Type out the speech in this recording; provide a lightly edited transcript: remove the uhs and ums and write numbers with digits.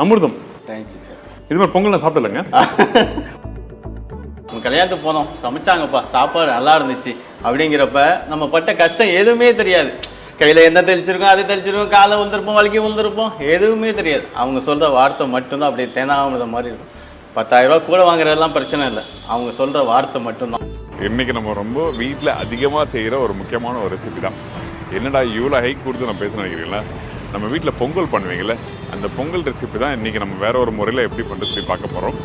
அமிர்தம். Thank you sir. இது மாதிரி பொங்கல் நான் சாப்பிடலைங்க. நம்ம கல்யாணத்துக்கு போனோம், சமைச்சாங்கப்பா, சாப்பாடு நல்லா இருந்துச்சு அப்படிங்கிறப்ப நம்ம பட்ட கஷ்டம் எதுவுமே தெரியாது. கையில் என்ன தெளிச்சிருக்கோம், அது தெளிச்சிருக்கோம், காலை விழுந்திருப்போம், வலிக்கு விழுந்திருப்போம், எதுவுமே தெரியாது. அவங்க சொல்கிற வார்த்தை மட்டும்தான் அப்படியே தேனாமிரத மாதிரி இருக்கும். 10,000 ரூபா கூட வாங்குறதெல்லாம் பிரச்சனை இல்லை, அவங்க சொல்கிற வார்த்தை மட்டும்தான். இன்னைக்கு நம்ம ரொம்ப வீட்டில் அதிகமாக செய்கிற ஒரு முக்கியமான ஒரு ரெசிபி தான். என்னடா இவ்வளோ ஹைக் கொடுத்து நான் பேச நினைக்கிறீங்களா? நம்ம வீட்டில் பொங்கல் பண்ணுவீங்களே, அந்த பொங்கல் ரெசிபி தான் இன்றைக்கி நம்ம வேற ஒரு முறையில் எப்படி பண்ணுறது சொல்லி பார்க்க போகிறோம்.